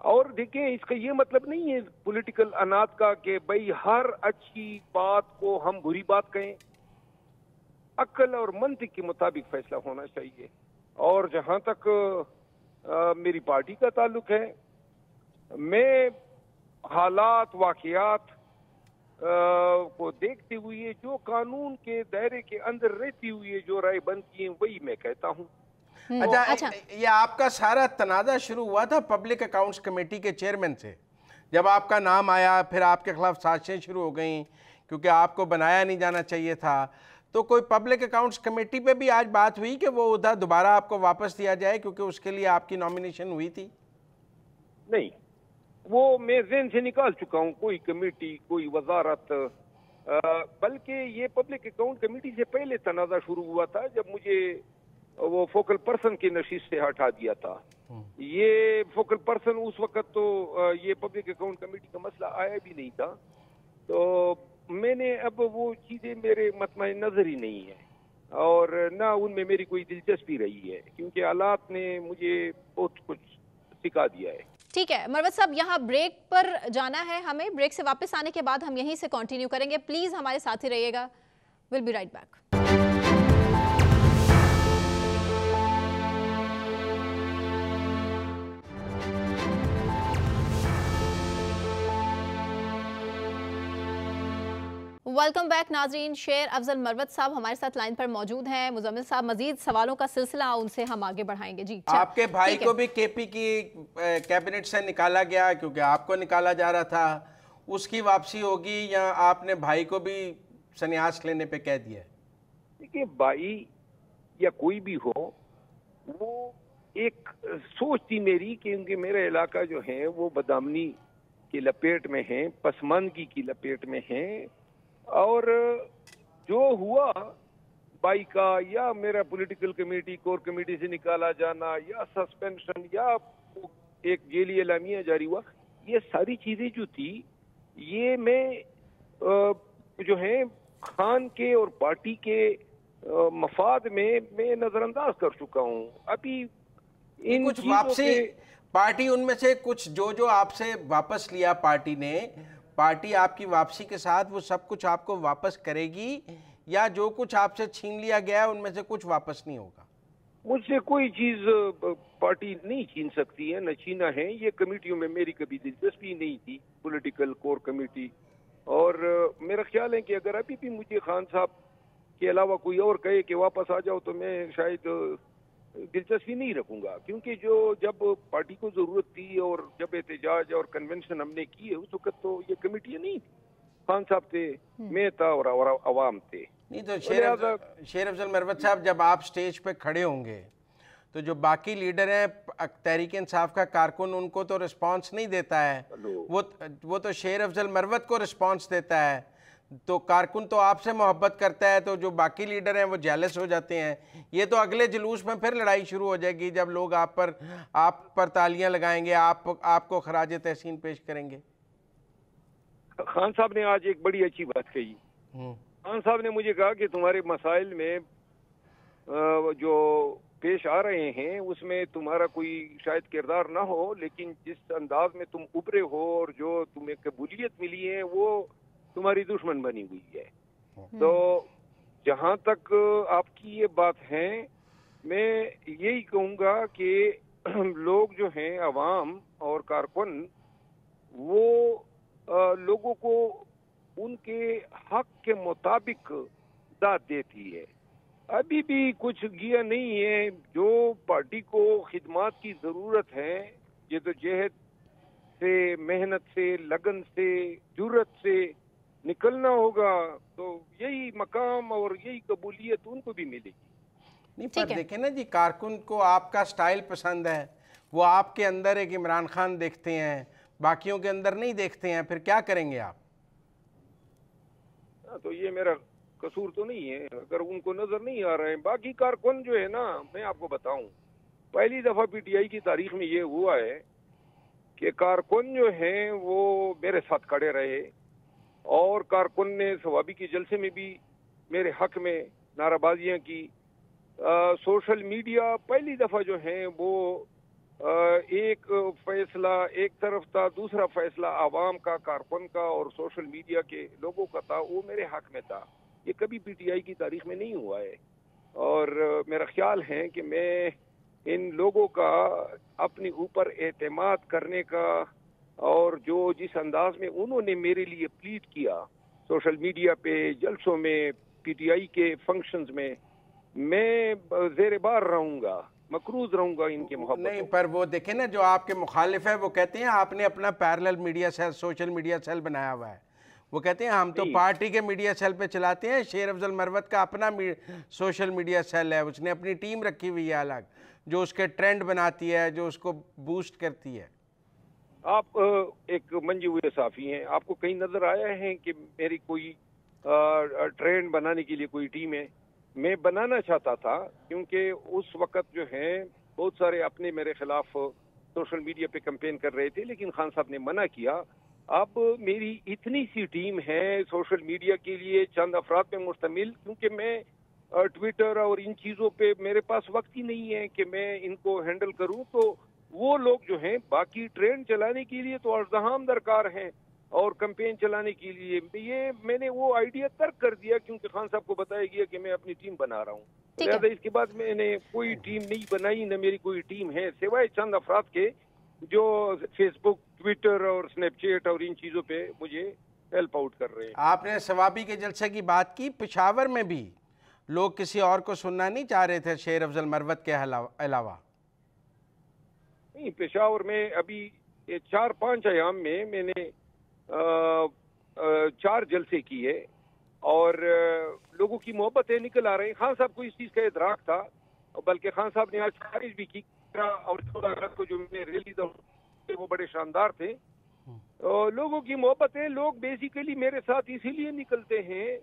اور دیکھیں اس کا یہ مطلب نہیں ہے پولیٹیکل انات کا کہ بھائی ہر اچھی بات کو ہم بری بات کہیں. عقل اور منطق کے مطابق فیصلہ ہونا چاہیے. اور جہاں تک میری پارٹی کا تعلق ہے، میں حالات واقعات کو دیکھتے ہوئے جو قانون کے دائرے کے اندر رہتی ہوئی جو رائے بنتی ہیں وہی میں کہتا ہوں. اچھا، یہ آپ کا سارا تنازع شروع ہوا تھا پبلک اکاؤنٹس کمیٹی کے چیئرمین سے. جب آپ کا نام آیا پھر آپ کے خلاف سازشیں شروع ہو گئیں کیونکہ آپ کو بنایا نہیں جانا چاہیے تھا. تو کوئی پبلک اکاؤنٹس کمیٹی پہ بھی آج بات ہوئی کہ وہ ادھر دوبارہ آپ کو واپس دیا جائے کیونکہ اس کے لیے آپ کی نامینیشن ہوئی تھی؟ نہیں، وہ میں ذہن سے نکال چکا ہوں. کوئی کمیٹی، کوئی وزارت، بلکہ یہ پبلک اکاؤنٹ کمیٹی سے پہلے تنازع شروع ہوا تھا جب مجھے وہ فوکل پرسن کی نشست سے ہٹا دیا تھا. یہ فوکل پرسن اس وقت تو یہ پبلک اکاؤنٹ کمیٹی کا مسئلہ آیا بھی نہیں تھا. تو میں نے اب وہ چیزیں میرے مطمع نظر ہی نہیں ہے اور نہ ان میں میری کوئی دلچسپی رہی ہے کیونکہ حالات نے مجھے بہت کچھ سکھا دیا ہے. ٹھیک ہے مروت صاحب، یہاں بریک پر جانا ہے ہمیں. بریک سے واپس آنے کے بعد ہم یہیں سے کنٹینیو کریں گے. پلیز ہمارے ساتھ ہی رہیے گا. We'll be right back. Welcome back ناظرین. شیر افضل مروت صاحب ہمارے ساتھ لائن پر موجود ہیں. مزمل صاحب مزید سوالوں کا سلسلہ ان سے ہم آگے بڑھائیں گے. جی آپ کے بھائی کو بھی کے پی کی کیبنٹ سے نکالا گیا کیونکہ آپ کو نکالا جا رہا تھا. اس کی واپسی ہوگی یا آپ نے بھائی کو بھی سنیاس لینے پہ کہہ دیا ہے؟ دیکھیے، بھائی یا کوئی بھی ہو، وہ ایک سوچ تھی میری کیونکہ میرا علاقہ جو ہے وہ بدامنی کی لپیٹ میں ہیں، پسماندگی کی لپیٹ میں ہیں. اور جو ہوا بائی کا یا میرا پولیٹیکل کمیٹی کور کمیٹی سے نکالا جانا یا سسپینشن یا ایک جیلی اعلامیہ جاری ہوا، یہ ساری چیزیں جو تھی یہ میں جو ہیں خان کے اور پارٹی کے مفاد میں نظر انداز کر چکا ہوں. ابھی ان کچھ واپسی پارٹی ان میں سے کچھ جو آپ سے واپس لیا پارٹی آپ کی واپسی کے ساتھ وہ سب کچھ آپ کو واپس کرے گی یا جو کچھ آپ سے چھین لیا گیا ہے ان میں سے کچھ واپس نہیں ہوگا؟ مجھ سے کوئی چیز پارٹی نہیں چھین سکتی ہے، نہ چھینا ہے. یہ کمیٹیوں میں میری کبھی دلچسپی نہیں تھی، پولیٹیکل کور کمیٹی. اور میرا خیال ہے کہ اگر ابھی بھی مجھے خان صاحب کے علاوہ کوئی اور کہے کہ واپس آ جاؤ تو میں شاید دلچسپی نہیں رکھوں گا کیونکہ جب پارٹی کو ضرورت تھی اور جب احتجاج اور کنونشن ہم نے کی ہے اس وقت تو یہ کمیٹیاں نہیں تھی. خان صاحب تھے، میں تھا اور عوام تھے. نہیں تو شیر افضل مروت صاحب، جب آپ سٹیج پہ کھڑے ہوں گے تو جو باقی لیڈر ہیں تحریک انصاف کا کارکن ان کو تو رسپانس نہیں دیتا ہے، وہ تو شیر افضل مروت کو رسپانس دیتا ہے. تو کارکن تو آپ سے محبت کرتا ہے تو جو باقی لیڈر ہیں وہ جیلس ہو جاتے ہیں. یہ تو اگلے جلوس میں پھر لڑائی شروع ہو جائے گی جب لوگ آپ پر تالیاں لگائیں گے، آپ کو خراج تحسین پیش کریں گے. خان صاحب نے آج ایک بڑی اچھی بات کہی. خان صاحب نے مجھے کہا کہ تمہارے مسائل میں جو پیش آ رہے ہیں اس میں تمہارا کوئی شاید کردار نہ ہو لیکن جس انداز میں تم ابھرے ہو اور جو تمہیں قبولیت ملی ہے وہ تمہاری دشمن بنی ہوئی ہے. تو جہاں تک آپ کی یہ بات ہے میں یہی کہوں گا کہ لوگ جو ہیں عوام اور کارکن وہ لوگوں کو ان کے حق کے مطابق داد دیتی ہے. ابھی بھی کچھ گیا نہیں ہے. جو پارٹی کو خدمات کی ضرورت ہے جدوجہد سے، محنت سے، لگن سے، جرت سے نکلنا ہوگا تو یہی مقام اور یہی قبولیت ان کو بھی ملے گی. نہیں پر دیکھیں نا جی، کارکن کو آپ کا سٹائل پسند ہے، وہ آپ کے اندر ایک عمران خان دیکھتے ہیں، باقیوں کے اندر نہیں دیکھتے ہیں، پھر کیا کریں گے آپ؟ تو یہ میرا قصور تو نہیں ہے اگر ان کو نظر نہیں آ رہے ہیں. باقی کارکن جو ہے نا، میں آپ کو بتاؤں پہلی دفعہ پی ٹی آئی کی تاریخ میں یہ ہوا ہے کہ کارکن جو ہیں وہ میرے ساتھ کھڑے رہے اور کارکن نے ثوابی کے جلسے میں بھی میرے حق میں نعرہ بازیاں کی. سوشل میڈیا پہلی دفعہ جو ہیں وہ ایک فیصلہ ایک طرف تھا، دوسرا فیصلہ عوام کا، کارکن کا اور سوشل میڈیا کے لوگوں کا تھا، وہ میرے حق میں تھا۔ یہ کبھی پی ٹی آئی کی تاریخ میں نہیں ہوا ہے، اور میرا خیال ہے کہ میں ان لوگوں کا اپنے اوپر اعتماد کرنے کا، اور جو جس انداز میں انہوں نے میرے لیے پلیٹ کیا سوشل میڈیا پہ، جلسوں میں، پی ٹی آئی کے فنکشنز میں زیر بار رہوں گا، مقروض رہوں گا ان کے محبت۔ نہیں، پر وہ دیکھیں نا، جو آپ کے مخالف ہے وہ کہتے ہیں آپ نے اپنا parallel media cell, social media cell بنایا ہوا ہے۔ وہ کہتے ہیں ہم تو پارٹی کے میڈیا سیل پہ چلاتے ہیں، شیر افضل مروت کا اپنا سوشل میڈیا سیل ہے، اس نے اپنی ٹیم رکھی ہوئی ہے الگ، جو اس کے ٹرینڈ بناتی ہے، جو اس کو بوسٹ کرتی ہے۔ آپ ایک منجے ہوئے صحافی ہیں، آپ کو کہیں نظر آیا ہے کہ میری کوئی ٹرینڈ بنانے کے لیے کوئی ٹیم ہے؟ میں بنانا چاہتا تھا، کیونکہ اس وقت جو ہے بہت سارے اپنے میرے خلاف سوشل میڈیا پہ کمپین کر رہے تھے، لیکن خان صاحب نے منع کیا۔ اب میری اتنی سی ٹیم ہے سوشل میڈیا کے لیے چند افراد پہ مشتمل، کیونکہ میں ٹویٹر اور ان چیزوں پہ میرے پاس وقت ہی نہیں ہے کہ میں ان کو ہینڈل کروں، تو وہ لوگ جو ہیں باقی ٹرینڈ چلانے کے لیے تو ازدحام درکار ہیں، اور کمپین چلانے کے لیے یہ میں نے وہ آئیڈیا ترک کر دیا، کیونکہ خان صاحب کو بتایا گیا کہ میں اپنی ٹیم بنا رہا ہوں۔ لہٰذا اس کے بعد میں نے کوئی ٹیم نہیں بنائی، نہ میری کوئی ٹیم ہے سوائے چند افراد کے جو فیس بک، ٹویٹر اور اسنیپ چیٹ اور ان چیزوں پہ مجھے ہیلپ آؤٹ کر رہے ہیں۔ آپ نے ثوابی کے جلسے کی بات کی، پشاور میں بھی لوگ کسی اور کو سننا نہیں چاہ رہے تھے شیر افضل مروت کے علاوہ؟ نہیں، پشاور میں ابھی 4-5 ایام میں نے 4 جلسے کیے، اور لوگوں کی محبتیں نکل آ رہی ہیں۔ خان صاحب کو اس چیز کا ادراک تھا، بلکہ خان صاحب نے آج خارج بھی کی، اور 14 اگست کو جو میں نے ریلی وہ بڑے شاندار تھے۔ لوگوں کی محبتیں، لوگ بیسیکلی میرے ساتھ اسی لیے نکلتے ہیں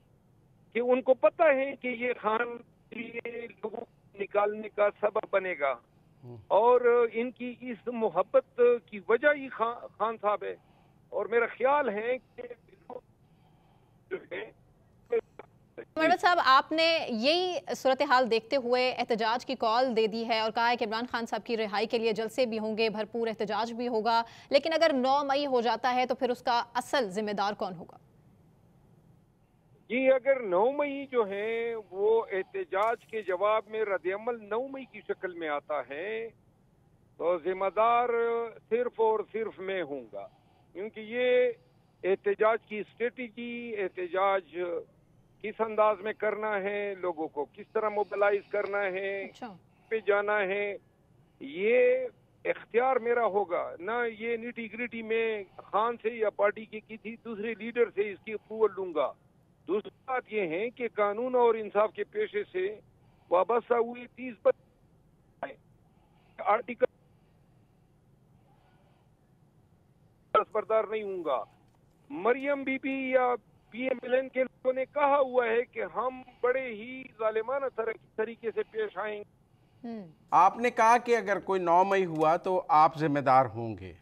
کہ ان کو پتہ ہے کہ یہ خان یہ لوگوں کو نکالنے کا سبب بنے گا، اور ان کی اس محبت کی وجہ ہی خان صاحب ہے۔ اور میرا خیال ہے کہ مروت صاحب، آپ نے یہی صورتحال دیکھتے ہوئے احتجاج کی کال دے دی ہے اور کہا ہے کہ عمران خان صاحب کی رہائی کے لیے جلسے بھی ہوں گے، بھرپور احتجاج بھی ہوگا، لیکن اگر 9 مئی ہو جاتا ہے تو پھر اس کا اصل ذمہ دار کون ہوگا؟ جی، اگر 9 مئی جو ہے وہ احتجاج کے جواب میں رد عمل 9 مئی کی شکل میں آتا ہے، تو ذمہ دار صرف اور صرف میں ہوں گا، کیونکہ یہ احتجاج کی اسٹریٹجی، احتجاج کس انداز میں کرنا ہے، لوگوں کو کس طرح موبلائز کرنا ہے، پہ جانا ہے، یہ اختیار میرا ہوگا، نہ یہ نیٹی گریٹی میں خان سے یا پارٹی کے کسی دوسرے لیڈر سے اس کی اپروول لوں گا۔ دوسری بات یہ ہے کہ قانون اور انصاف کے پیشے سے وابستہ ہوئی 30 آرٹیکل بردار نہیں ہوں گا۔ مریم بی بی یا پی ایم ایل این کے لوگوں نے کہا ہوا ہے کہ ہم بڑے ہی ظالمانہ طریقے سے پیش آئیں گے۔ آپ نے کہا کہ اگر کوئی 9 مئی ہوا تو آپ ذمہ دار ہوں گے،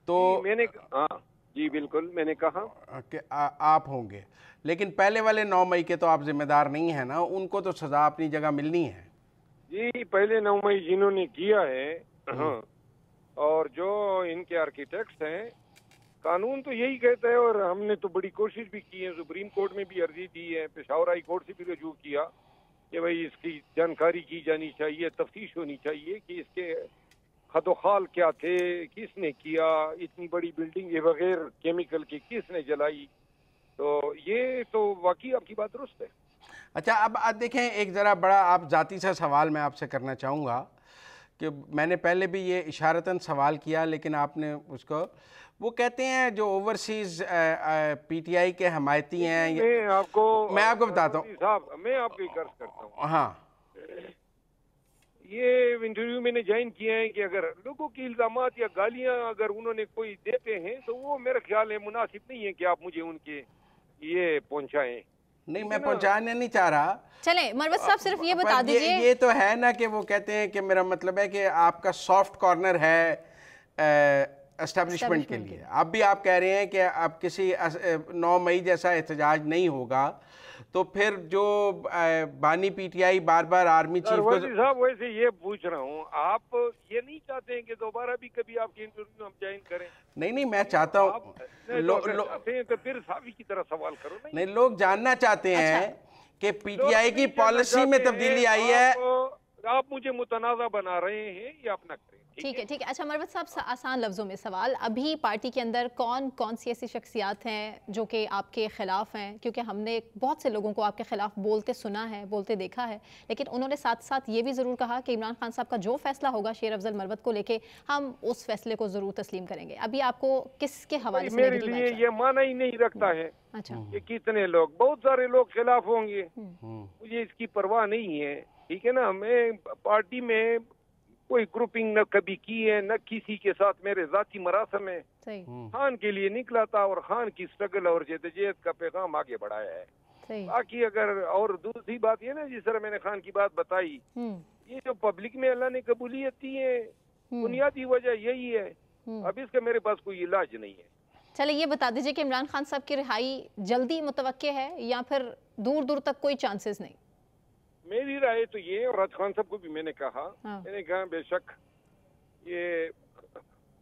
تو میں نے جی بالکل میں نے کہا کہ آپ ہوں گے، لیکن پہلے والے 9 مئی کے تو آپ ذمہ دار نہیں ہیں نا، ان کو تو سزا اپنی جگہ ملنی ہے۔ جی، پہلے 9 مئی جنہوں نے کیا ہے، اور جو ان کے آرکیٹیکٹس ہیں، قانون تو یہی کہتا ہے، اور ہم نے تو بڑی کوشش بھی کی ہے، سپریم کورٹ میں بھی عرضی دی ہے، پشاور ہائی کورٹ سے بھی رجوع کیا کہ بھائی اس کی جانکاری کی جانی چاہیے، تفتیش ہونی چاہیے کہ اس کے خد و خال کیا تھے، کس نے کیا، اتنی بڑی بلڈنگ بغیر کیمیکل کی کس نے جلائی، تو یہ تو واقعی آپ کی بات درست ہے۔ اچھا، اب دیکھیں ایک ذرا بڑا آپ ذاتی سا سوال میں آپ سے کرنا چاہوں گا، کہ میں نے پہلے بھی یہ اشارتاً سوال کیا لیکن آپ نے اس کو، وہ کہتے ہیں جو اوورسیز پی ٹی آئی کے حمایتی ہیں، میں آپ کو بتاتا ہوں صاحب، میں آپ کو ایک عرض کرتا ہوں، ہاں، یہ انٹرویو میں نے جوائن کیا ہے کہ اگر لوگوں کی الزامات یا گالیاں اگر انہوں نے کوئی دیتے ہیں تو وہ میرا خیال ہے مناسب نہیں ہے کہ آپ مجھے ان کے یہ پہنچائیں۔ نہیں، میں پہنچانے نہیں چاہ رہا۔ چلیں مروت صاحب صرف یہ بتا دیجئے، یہ تو ہے نا کہ وہ کہتے ہیں کہ میرا مطلب ہے کہ آپ کا سافٹ کارنر ہے اسٹیبلشمنٹ کے لیے، اب بھی آپ کہہ رہے ہیں کہ اب کسی 9 مئی جیسا احتجاج نہیں ہوگا، تو پھر جو بانی P T I bar bar army chief کو سرورجی صاحب ویسے یہ پوچھ رہا ہوں، آپ یہ نہیں چاہتے ہیں کہ دوبارہ بھی کبھی آپ کی انٹرویو ہم جوائن کریں؟ نہیں میں چاہتا ہوں چاہتے ہیں تو پھر صافی کی طرح سوال کرو. نہیں، لوگ جاننا چاہتے ہیں کہ پی ٹی آئی کی پالیسی میں تبدیلی آئی ہے. آپ مجھے متنازع بنا رہے ہیں یا اپنا کریں. ٹھیک ہے. اچھا مروت صاحب، آسان لفظوں میں سوال، ابھی پارٹی کے اندر کون سی ایسی شخصیات ہیں جو کہ آپ کے خلاف ہیں؟ کیونکہ ہم نے بہت سے لوگوں کو آپ کے خلاف بولتے سنا ہے، بولتے دیکھا ہے، لیکن انہوں نے ساتھ ساتھ یہ بھی ضرور کہا کہ عمران خان صاحب کا جو فیصلہ ہوگا شیر افضل مروت کو لے کے، ہم اس فیصلے کو ضرور تسلیم کریں گے. ابھی آپ کو کس کے حوالے سے میرے لیے یہ معنی ہی نہیں رکھتا ہے کہ کتنے لوگ، بہت سارے لوگ خلاف ہوں گے، مجھے اس کی پرواہ نہیں ہے. ٹھیک ہے نا، میں پارٹی میں کوئی گروپنگ نہ کبھی کی ہے، نہ کسی کے ساتھ میرے ذاتی مراسم ہے. خان کے لیے نکلا تھا اور خان کی سٹرگل اور جدوجہد کا پیغام آگے بڑھایا ہے. باقی اگر اور دوسری بات یہ نا، جس طرح میں نے خان کی بات بتائی، یہ جو پبلک میں اللہ نے قبولیت دی ہے، بنیادی وجہ یہی ہے. اب اس کا میرے پاس کوئی علاج نہیں ہے. چلے یہ بتا دیجئے کہ عمران خان صاحب کی رہائی جلدی متوقع ہے یا پھر دور دور تک کوئی چانسز نہیں؟ میری رائے تو یہ، اور راج خان صاحب کو بھی میں نے کہا بے شک یہ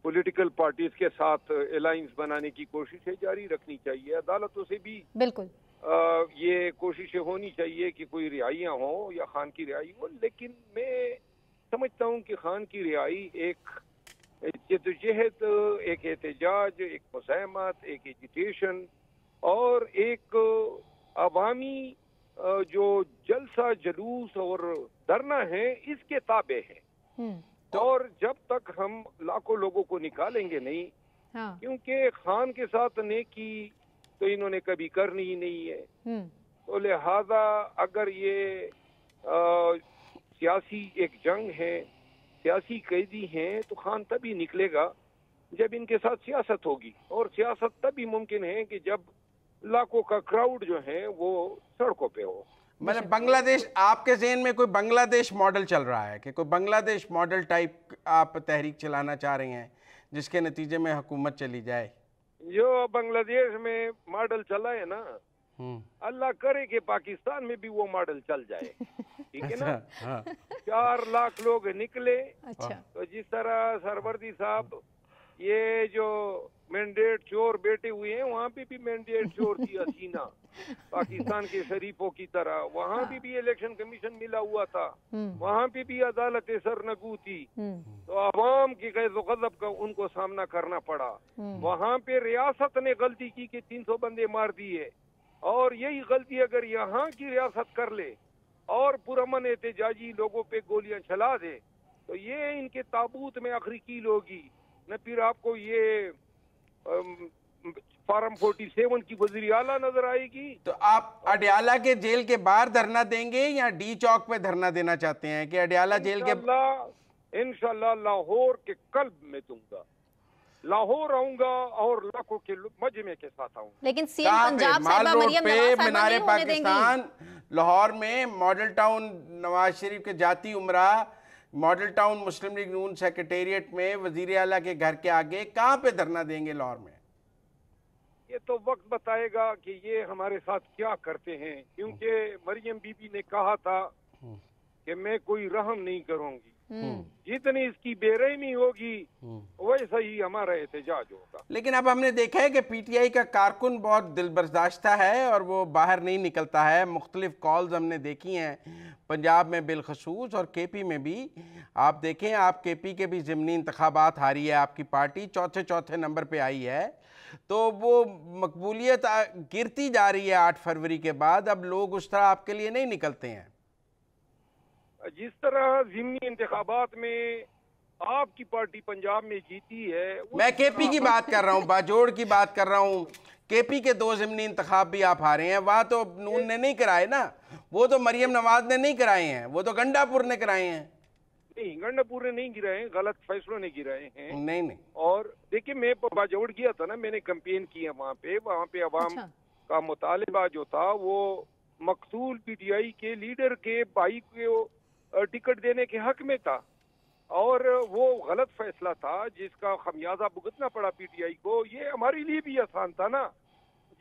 پولیٹیکل پارٹیز کے ساتھ الائنس بنانے کی کوششیں جاری رکھنی چاہیے. عدالتوں سے بھی بالکل یہ کوششیں ہونی چاہیے کہ کوئی رہائیاں ہوں یا خان کی رہائی ہو. لیکن میں سمجھتا ہوں کہ خان کی رہائی ایک جدوجہد، ایک احتجاج، ایک مزاحمت، ایک ایجیٹیشن اور ایک عوامی جو جلسہ جلوس اور دھرنا ہے، اس کے تابع ہے. اور جب تک ہم لاکھوں لوگوں کو نکالیں گے نہیں، کیونکہ خان کے ساتھ نیکی تو انہوں نے کبھی کرنی ہی نہیں ہے. تو لہذا اگر یہ سیاسی ایک جنگ ہے، سیاسی قیدی ہیں، تو خان تبھی نکلے گا جب ان کے ساتھ سیاست ہوگی. اور سیاست تبھی ممکن ہے کہ جب لاکھوں کا کراؤڈ جو ہے وہ سڑکوں پہ ہو. مطلب بنگلہ دیش، آپ کے ذہن میں کوئی بنگلہ دیش ماڈل چل رہا ہے کہ کوئی بنگلہ دیش ماڈل ٹائپ آپ تحریک چلانا چاہ رہی ہیں جس کے نتیجے میں حکومت چلی جائے؟ جو بنگلہ دیش میں ماڈل چلا ہے نا، اللہ کرے کہ پاکستان میں بھی وہ ماڈل چل جائے. ٹھیک ہے نا، 4 لاکھ لوگ نکلے. تو جس طرح سروردی صاحب یہ جو مینڈیٹ چور بیٹھے ہوئے ہیں، وہاں پہ بھی مینڈیٹ چور تھی حسینہ، پاکستان کے شریفوں کی طرح. وہاں بھی الیکشن کمیشن ملا ہوا تھا، وہاں پہ بھی عدالت سرنگو تھی. تو عوام کی غیظ و غضب کا ان کو سامنا کرنا پڑا. وہاں پہ ریاست نے غلطی کی کہ 300 بندے مار دیے، اور یہی غلطی اگر یہاں کی ریاست کر لے اور پرامن احتجاجی لوگوں پہ گولیاں چلا دے، تو یہ ان کے تابوت میں آخری کیل ہوگی. نہ پھر آپ کو یہ فارم 47 کی وزیر اعلیٰ نظر آئے گی. تو آپ اڈیالہ کے جیل کے باہر دھرنا دیں گے یا ڈی چوک پہ دھرنا دینا چاہتے ہیں کہ اڈیالہ جیل کے؟ انشاءاللہ لاہور کے قلب میں دوں گا. لاہور آؤں گا اور لاکھوں کے مجمع کے ساتھ آؤں گا. لیکن سی ایم پنجاب صاحبہ مریم نواز صاحبہ مینار نہیں ہونے دیں پاکستان گی. لاہور میں ماڈل ٹاؤن نواز شریف کے جاتی عمرہ، ماڈل ٹاؤن مسلم لیگ نون سیکریٹریٹ میں وزیر اعلیٰ کے گھر کے آگے کہاں پہ دھرنا دیں گے لاہور میں؟ یہ تو وقت بتائے گا کہ یہ ہمارے ساتھ کیا کرتے ہیں. کیونکہ مریم بی بی نے کہا تھا کہ میں کوئی رحم نہیں کروں گی. جتنی اس کی بے رحمی ہوگی ویسا ہی ہمارا احتجاج ہوگا. لیکن اب ہم نے دیکھا ہے کہ پی ٹی آئی کا کارکن بہت دل برداشتہ ہے اور وہ باہر نہیں نکلتا ہے. مختلف کالز ہم نے دیکھی ہیں پنجاب میں بالخصوص اور کے پی میں بھی. آپ دیکھیں، آپ کے پی کے بھی ضمنی انتخابات ہاری ہے، آپ کی پارٹی چوتھے نمبر پہ آئی ہے. تو وہ مقبولیت گرتی جا رہی ہے 8 فروری کے بعد. اب لوگ اس طرح آپ کے لیے نہیں نکلتے ہیں. جس طرح ضمنی انتخابات میں آپ کی پارٹی پنجاب میں جیتی ہے، میں کے پی کی بات کر رہا ہوں، باجوڑ کی بات کر رہا ہوں. کے پی کے 2 ضمنی انتخاب بھی آپ ہارے ہیں. وہاں تو نون نے نہیں کرائے نا، وہ تو مریم نواز نے نہیں کرائے ہیں، وہ تو گنڈا پور نے کرائے ہیں. نہیں، گنڈا پور نے نہیں گرائے ہیں، غلط فیصلوں نے گرائے ہیں. نہیں. اور دیکھیں، میں باجوڑ گیا تھا نا، میں نے کمپین کیا وہاں پہ عوام کا مطالبہ جو تھا وہ مقتول پی ٹی آئی کے لیڈر کے بھائی کو ٹکٹ دینے کے حق میں تھا. اور وہ غلط فیصلہ تھا جس کا خمیازہ بھگتنا پڑا پی ٹی آئی کو. یہ ہمارے لیے بھی آسان تھا نا،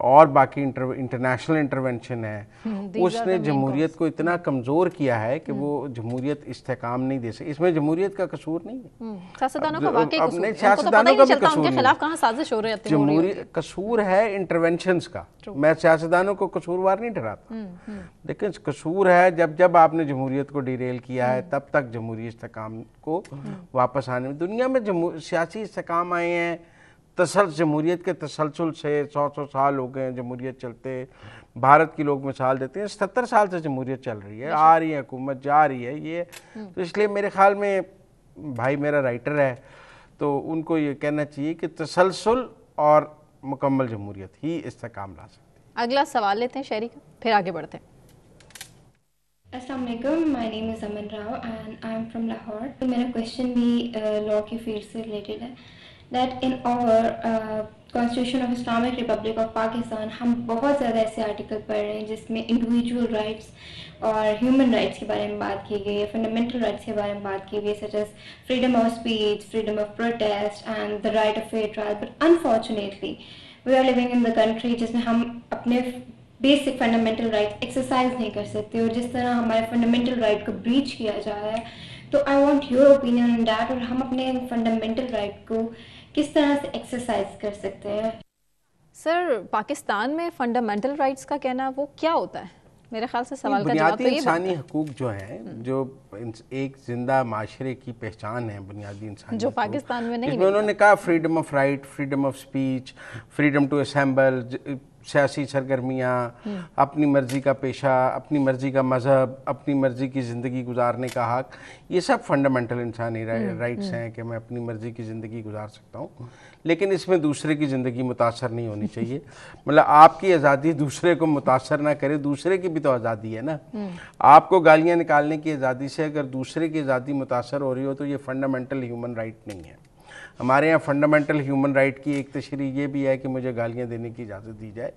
اور باقی انٹرنیشنل انٹرونشن ہے، اس نے جمہوریت کو اتنا کمزور کیا ہے کہ وہ جمہوریت استحکام نہیں دے سکتی. اس میں جمہوریت کا قصور نہیں ہے، سیاستدانوں کا واقعی قصور ہے، سیاستدانوں کا بھی قصور کے خلاف کہاں سازش ہو رہی ہے. جمہوریت قصور ہے انٹرونشنز کا. میں سیاستدانوں کو قصوروار نہیں ٹھہراتا، لیکن قصور ہے جب آپ نے جمہوریت کو ڈیریل کیا ہے تب تک جمہوری استحکام کو واپس آنے میں. دنیا میں سیاسی استحکام آئے ہیں، جمہوریت کے تسلسل سے 100 سال ہو گئے ہیں جمہوریت چلتے. بھارت کی لوگ مثال دیتے ہیں 70 سال سے جمہوریت چل رہی ہے، آ رہی ہے حکومت، جا رہی ہے یہ. تو اس لیے میرے خیال میں بھائی میرا رائٹر ہے تو ان کو یہ کہنا چاہیے کہ تسلسل اور مکمل جمہوریت ہی استحکام لا سکتی ہے. اگلا سوال لیتے ہیں شہری کا، پھر آگے بڑھتے ہیں. السلام علیکم، مائی نیم از امن Rao and I am from Lahore. میرا کویشچن بھی لا کی فیلڈ سے ریلیٹڈ ہے. That in our Constitution of Islamic Republic of Pakistan ہم بہت زیادہ ایسے آرٹیکل پڑھ رہے ہیں جس میں انڈیویجول رائٹس اور ہیومن رائٹس کے بارے میں بات کی گئی ہے، فنڈامنٹل رائٹس کے بارے میں بات کی گئی ہے، such as freedom of speech, freedom of protest and the right of fair trial. But unfortunately we are living in the country جس میں ہم اپنے بیسک فنڈامنٹل رائٹ ایکسرسائز نہیں کر سکتے، اور جس طرح ہمارے فنڈامنٹل رائٹ کو بریچ کیا جا رہا ہے. تو I want your opinion on that, اور ہم اپنے فنڈامنٹل رائٹ کو کس طرح سے ایکسرسائز کر سکتے ہیں. سر پاکستان میں فنڈامنٹل رائٹس کا کہنا وہ کیا ہوتا ہے؟ میرے خیال سے سوال کا جواب بنیادی انسانی حقوق جو ہیں، جو ایک زندہ معاشرے کی پہچان ہے، بنیادی انسانی جو پاکستان میں نہیں، اس میں انہوں نے کہا freedom of right, freedom of speech, freedom to assemble, سیاسی سرگرمیاں، اپنی مرضی کا پیشہ، اپنی مرضی کا مذہب، اپنی مرضی کی زندگی گزارنے کا حق. یہ سب فنڈامنٹل انسانی رائٹس ہیں کہ میں اپنی مرضی کی زندگی گزار سکتا ہوں، لیکن اس میں دوسرے کی زندگی متاثر نہیں ہونی چاہیے. مطلب آپ کی آزادی دوسرے کو متاثر نہ کرے، دوسرے کی بھی تو آزادی ہے نا. آپ کو گالیاں نکالنے کی آزادی سے اگر دوسرے کی آزادی متاثر ہو رہی ہو تو یہ فنڈامنٹل ہیومن رائٹ نہیں ہے. ہمارے یہاں فنڈامنٹل ہیومن رائٹ کی ایک تشریح یہ بھی ہے کہ مجھے گالیاں دینے کی اجازت دی جائے.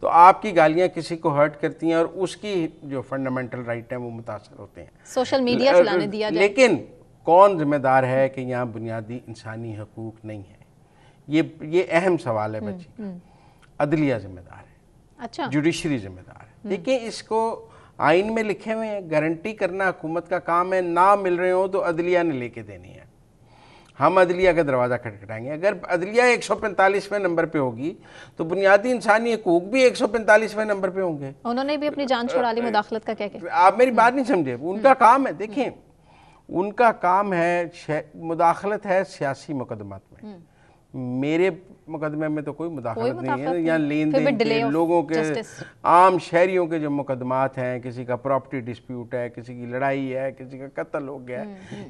تو آپ کی گالیاں کسی کو ہرٹ کرتی ہیں اور اس کی جو فنڈامنٹل رائٹ ہیں وہ متاثر ہوتے ہیں. سوشل میڈیا چلانے دیا جائے. لیکن کون ذمہ دار ہے کہ یہاں بنیادی انسانی حقوق نہیں ہیں؟ یہ اہم سوال ہے بچی کا. عدلیہ ذمہ دار ہے، اچھا جوڈیشری ذمہ دار ہے. دیکھیں اس کو آئین میں لکھے ہوئے ہیں، گارنٹی کرنا حکومت کا کام ہے. نہ مل رہے ہوں تو عدلیہ نے لے کے دینی ہے. ہم عدلیہ کا دروازہ کھٹکھٹائیں گے. اگر عدلیہ 145ویں نمبر پہ ہوگی تو بنیادی انسانی حقوق بھی 145ویں نمبر پہ ہوں گے. انہوں نے بھی اپنی جان چھڑا لی مداخلت کا. کیا آپ میری بات نہیں سمجھے. ان کا کام ہے، دیکھیں ان کا کام ہے، مداخلت ہے سیاسی مقدمات میں. میرے مقدمے میں تو کوئی مداخلت نہیں ہے. یہاں لین دین کے لوگوں کے عام شہریوں کے جو مقدمات ہیں، کسی کا پراپرٹی ڈسپیوٹ ہے، کسی کی لڑائی ہے، کسی کا قتل ہو گیا،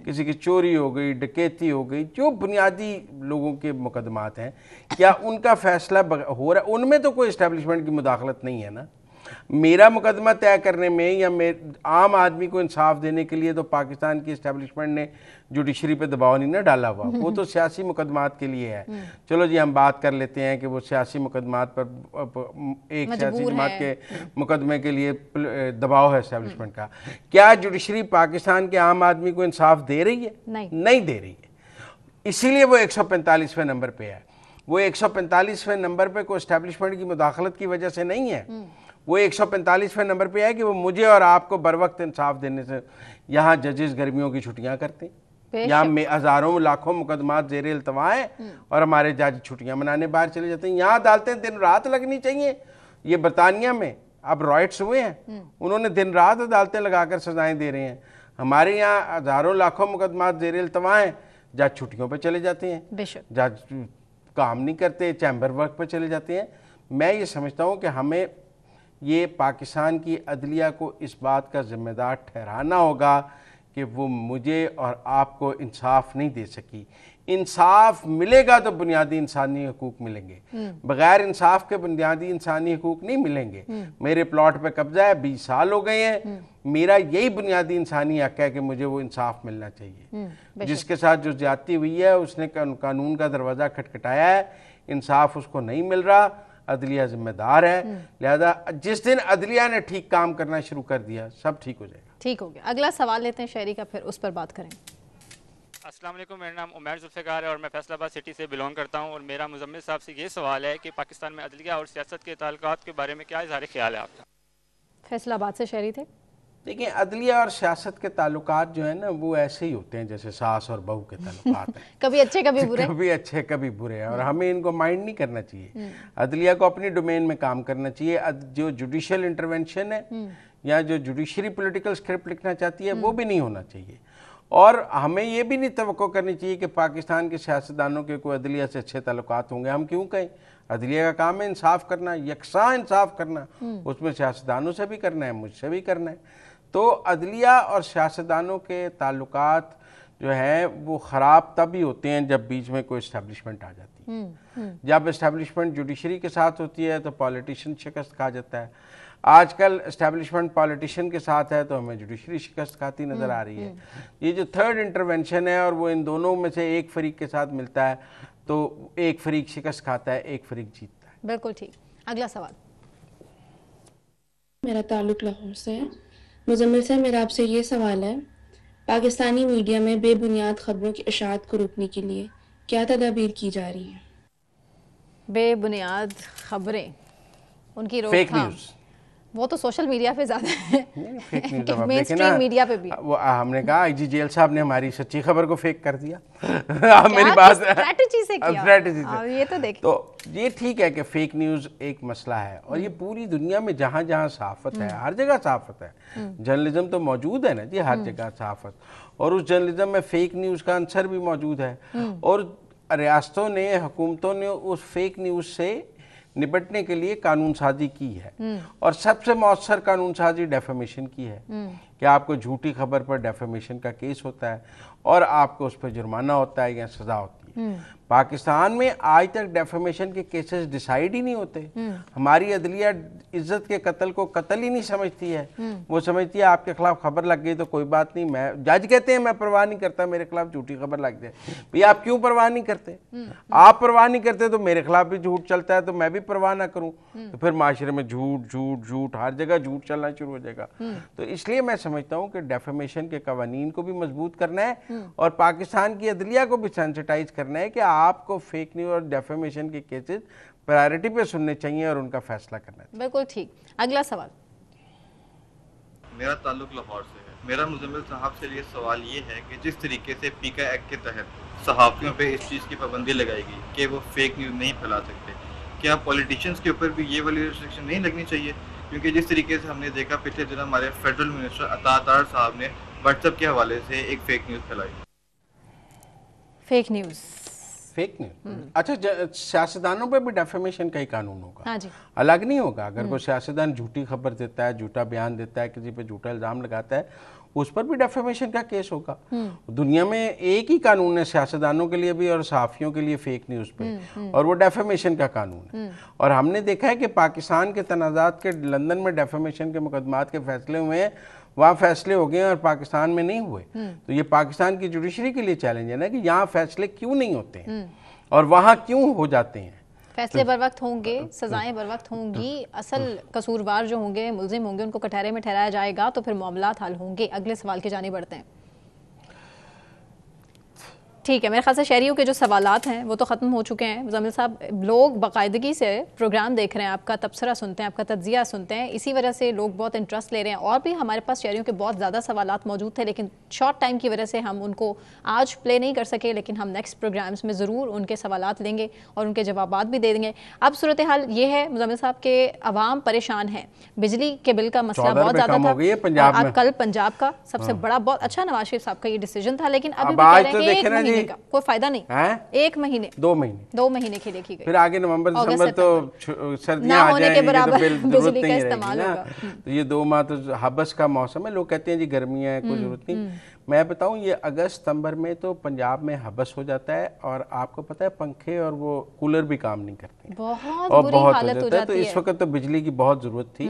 کسی کی چوری ہو گئی، ڈکیتی ہو گئی، جو بنیادی لوگوں کے مقدمات ہیں، کیا ان کا فیصلہ ہو رہا ہے؟ ان میں تو کوئی اسٹیبلشمنٹ کی مداخلت نہیں ہے نا. میرا مقدمہ طے کرنے میں یا عام آدمی کو انصاف دینے کے لیے تو پاکستان کی اسٹیبلشمنٹ نے جوڈیشری پہ دباؤ نہیں نہ ڈالا ہوا. وہ تو سیاسی مقدمات کے لیے ہے. چلو جی ہم بات کر لیتے ہیں کہ وہ سیاسی مقدمات پر ایک سیاسی جماعت کے مقدمے کے لیے دباؤ ہے اسٹیبلشمنٹ کا. کیا جوڈیشری پاکستان کے عام آدمی کو انصاف دے رہی ہے؟ نہیں دے رہی ہے. اسی لیے وہ 145ویں نمبر پہ ہے. وہ 145ویں نمبر پہ کوئی اسٹیبلشمنٹ کی مداخلت کی وجہ سے نہیں ہے. وہ 145ویں نمبر پہ ہے کہ وہ مجھے اور آپ کو بر وقت انصاف دینے سے. یہاں ججز گرمیوں کی چھٹیاں کرتے ہیں، یہاں ہزاروں لاکھوں مقدمات زیر التوا ہیں اور ہمارے جج چھٹیاں منانے باہر چلے جاتے ہیں. یہاں عدالتیں دن رات لگنی چاہیے. یہ برطانیہ میں اب رائٹس ہوئے ہیں، انہوں نے دن رات عدالتیں لگا کر سزائیں دے رہے ہیں. ہمارے یہاں ہزاروں لاکھوں مقدمات زیر التوا ہیں، جج چھٹیوں پہ چلے جاتے ہیں، جج کام نہیں کرتے، چیمبر ورک پہ چلے جاتے ہیں. میں یہ سمجھتا ہوں کہ ہمیں یہ پاکستان کی عدلیہ کو اس بات کا ذمہ دار ٹھہرانا ہوگا کہ وہ مجھے اور آپ کو انصاف نہیں دے سکی. انصاف ملے گا تو بنیادی انسانی حقوق ملیں گے. بغیر انصاف کے بنیادی انسانی حقوق نہیں ملیں گے. میرے پلاٹ پہ قبضہ ہے، 20 سال ہو گئے ہیں. میرا یہی بنیادی انسانی حق ہے کہ مجھے وہ انصاف ملنا چاہیے. جس کے ساتھ جو زیادتی ہوئی ہے اس نے قانون کا دروازہ کھٹکھٹایا ہے، انصاف اس کو نہیں مل رہا. عدلیہ ذمہ دار ہے. لہذا جس دن عدلیہ نے ٹھیک کام کرنا شروع کر دیا سب ٹھیک ہو جائے گا. ٹھیک ہو گیا. اگلا سوال لیتے ہیں شہری کا، پھر اس پر بات کریں. السلام علیکم، میرا نام عمیر ذوالفقار ہے اور میں فیصل آباد سٹی سے بلونگ کرتا ہوں، اور میرا مزمل صاحب سے یہ سوال ہے کہ پاکستان میں عدلیہ اور سیاست کے تعلقات کے بارے میں کیا اظہار خیال ہے آپ کا؟ فیصل آباد سے شہری تھے. دیکھیں، عدلیہ اور سیاست کے تعلقات جو ہیں نا وہ ایسے ہی ہوتے ہیں جیسے ساس اور بہو کے تعلقات ہیں. کبھی اچھے کبھی برے، کبھی اچھے کبھی برے ہیں، اور ہمیں ان کو مائنڈ نہیں کرنا چاہیے. عدلیہ کو اپنی ڈومین میں کام کرنا چاہیے. جو جوڈیشل انٹرونشن ہے یا جو جوڈیشری پولیٹیکل اسکرپٹ لکھنا چاہتی ہے وہ بھی نہیں ہونا چاہیے. اور ہمیں یہ بھی نہیں توقع کرنی چاہیے کہ پاکستان کے سیاستدانوں کے کوئی عدلیہ سے اچھے تعلقات ہوں گے. ہم کیوں کہیں؟ عدلیہ کا کام ہے انصاف کرنا، یکساں انصاف کرنا. اس میں سیاستدانوں سے بھی کرنا ہے، مجھ سے بھی کرنا ہے. تو عدلیہ اور سیاستدانوں کے تعلقات جو ہیں وہ خراب تب ہی ہوتے ہیں جب بیچ میں کوئی اسٹیبلشمنٹ آ جاتی ہے. جب اسٹیبلشمنٹ جوڈیشری کے ساتھ ہوتی ہے تو پالیٹیشین شکست کھا جاتا ہے. آج کل اسٹیبلشمنٹ پالیٹیشین کے ساتھ ہے تو ہمیں جوڈیشری شکست کھاتی نظر آ رہی ہے. یہ جو تھرڈ انٹرونشن ہے اور وہ ان دونوں میں سے ایک فریق کے ساتھ ملتا ہے تو ایک فریق شکست کھاتا ہے، ایک فریق جیتتا ہے. بالکل ٹھیک. اگلا سوال. میرا تعلق لاہور سے ہے. مزمل صاحب، میرا آپ سے یہ سوال ہے، پاکستانی میڈیا میں بے بنیاد خبروں کی اشاعت کو روکنے کے لیے کیا تدابیر کی جا رہی ہیں؟ بے بنیاد خبریں، ان کی روک فیک تھام، نیوز. وہ تو سوشل میڈیا پہ زیادہ ہے، فیک نیوز اب مین دیکھیں اسٹریم نا، میڈیا پہ بھی. وہ ہم نے کہا آئی جی جیل صاحب نے ہماری سچی خبر کو فیک کر دیا. میری بات اسٹریٹجی سے کیا، اسٹریٹجی سے. یہ تو دیکھیں. تو یہ ٹھیک ہے کہ فیک نیوز ایک مسئلہ ہے، اور یہ پوری دنیا میں جہاں جہاں صحافت ہے، ہر جگہ صحافت ہے، جرنلزم تو موجود ہے نا جی، ہر جگہ صحافت. اور اس جرنلزم میں فیک نیوز کا عنصر بھی موجود ہے، اور ریاستوں نے، حکومتوں نے اس فیک نیوز سے نپٹنے کے لیے قانون سازی کی ہے. اور سب سے مؤثر قانون سازی ڈیفیمیشن کی ہے کہ آپ کو جھوٹی خبر پر ڈیفیمیشن کا کیس ہوتا ہے اور آپ کو اس پہ جرمانہ ہوتا ہے یا سزا ہوتی ہے. پاکستان میں آج تک ڈیفیمیشن کے کیسز ڈیسائیڈ ہی نہیں ہوتے. ہماری عدلیہ عزت کے قتل کو قتل ہی نہیں سمجھتی ہے. وہ سمجھتی ہے آپ کے خلاف خبر لگ گئی تو کوئی بات نہیں، میں جج کہتے ہیں میں پرواہ نہیں کرتا میرے خلاف جھوٹی خبر لگ جائے. بھئی آپ کیوں پرواہ نہیں کرتے؟ آپ پرواہ نہیں کرتے تو میرے خلاف بھی جھوٹ چلتا ہے تو میں بھی پرواہ نہ کروں تو پھر معاشرے میں جھوٹ جھوٹ جھوٹ ہر جگہ جھوٹ چلنا شروع ہو جائے گا. تو اس لیے میں سمجھتا ہوں کہ ڈیفیمیشن کے قوانین کو بھی مضبوط کرنا ہے اور پاکستان کی عدلیہ کو بھی سینسٹائز کرنا ہے کہ آپ کو فیک نیوز اور ڈیفیمیشن کے کیسز پرائرٹی پہ سننے چاہیے اور ان کا فیصلہ کرنا چاہیے. بالکل ٹھیک. اگلا سوال. میرا تعلق لاہور سے ہے. میرا مزمل صاحب سے یہ سوال یہ ہے کہ جس طریقے سے پیکا ایکٹ کے تحت صحافیوں پہ اس چیز کی پابندی لگائی گئی کہ وہ فیک نیوز نہیں پھیلا سکتے، کیا پولیٹیشینز کے اوپر بھی یہ والی ریسٹرکشن نہیں لگنی چاہیے؟ کیونکہ جس طریقے سے ہم نے دیکھا پچھلے دن ہمارے فیڈرل منسٹر عطا اطہر صاحب نے واٹس ایپ کے حوالے سے ایک فیک نیوز پھیلائی. Fake news, fake news. اچھا، سیاستدانوں پہ بھی ڈیفیمیشن کا ہی قانون ہوگا، ہاں جی، الگ نہیں ہوگا. اگر کوئی سیاستدان جھوٹی خبر دیتا ہے، جھوٹا بیان دیتا ہے، کسی پہ جھوٹا الزام لگاتا ہے، اس پر بھی ڈیفیمیشن کا کیس ہوگا. دنیا میں ایک ہی قانون ہے سیاستدانوں کے لیے بھی اور صحافیوں کے لیے فیک نیوز پہ، اور وہ ڈیفیمیشن کا قانون ہے. اور ہم نے دیکھا ہے کہ پاکستان کے تنازعات کے لندن میں ڈیفیمیشن کے مقدمات کے فیصلے ہوئے ہیں، وہاں فیصلے ہو گئے اور پاکستان میں نہیں ہوئے. تو یہ پاکستان کی جوڈیشری کے لیے چیلنج ہے نا کہ یہاں فیصلے کیوں نہیں ہوتے ہیں اور وہاں کیوں ہو جاتے ہیں. فیصلے بر وقت ہوں گے، سزائیں بر وقت ہوں گی، اصل قصوروار جو ہوں گے، ملزم ہوں گے، ان کو کٹہرے میں ٹھہرایا جائے گا تو پھر معاملات حل ہوں گے. اگلے سوال کی جانب بڑھتے ہیں. ٹھیک ہے، میرے خیال سے شہریوں کے جو سوالات ہیں وہ تو ختم ہو چکے ہیں. مزمل صاحب، لوگ باقاعدگی سے پروگرام دیکھ رہے ہیں، آپ کا تبصرہ سنتے ہیں، آپ کا تجزیہ سنتے ہیں، اسی وجہ سے لوگ بہت انٹرسٹ لے رہے ہیں. اور بھی ہمارے پاس شہریوں کے بہت زیادہ سوالات موجود تھے لیکن شارٹ ٹائم کی وجہ سے ہم ان کو آج پلے نہیں کر سکے، لیکن ہم نیکسٹ پروگرامز میں ضرور ان کے سوالات لیں گے اور ان کے جوابات بھی دے دیں گے. اب صورتحال یہ ہے مزمل صاحب کہ عوام پریشان ہے. بجلی کے بل کا مسئلہ بہت زیادہ تھا، اب کل پنجاب کا سب سے بڑا، بہت اچھا نواز شریف صاحب کا یہ ڈیسیجن تھا، لیکن ابھی بھی کہہ رہے ہیں کہ ایک مہینے کا کوئی فائدہ نہیں، ایک مہینے، دو مہینے کے لیے کی گئی. پھر آگے نومبر دسمبر تو سردیاں آ جائیں گی تو بل ضرورت نہیں رہے گی نا. تو یہ 2 ماہ تو حبس کا موسم ہے. لوگ کہتے ہیں جی گرمیاں ہیں، کوئی ضرورت نہیں. میں بتاؤں یہ اگست ستمبر میں تو پنجاب میں حبس ہو جاتا ہے اور آپ کو پتہ ہے پنکھے اور وہ کولر بھی کام نہیں کرتے، بہت بری حالت ہو جاتی ہے. تو اس وقت تو بجلی کی بہت ضرورت تھی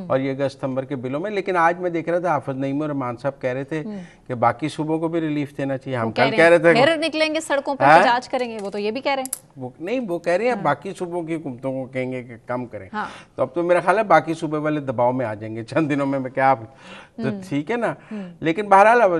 اور یہ اگست ستمبر کے بلوں میں. لیکن آج میں دیکھ رہا تھا حافظ نعیم اور رحمان صاحب کہہ رہے تھے کہ باقی صوبوں کو بھی ریلیف دینا چاہیے. ہم کل کہہ رہے تھے پھر نکلیں گے سڑکوں پر احتجاج کریں گے، وہ تو یہ بھی کہہ رہے ہیں. وہ نہیں، وہ کہہ رہے ہیں باقی صوبوں کی حکومتوں کو کہیں گے کہ کم کریں. تو اب تو میرا خیال ہے باقی صوبے والے دباؤ میں آ جائیں گے چند دنوں میں. کیا تو ٹھیک ہے نا. لیکن بہرحال اب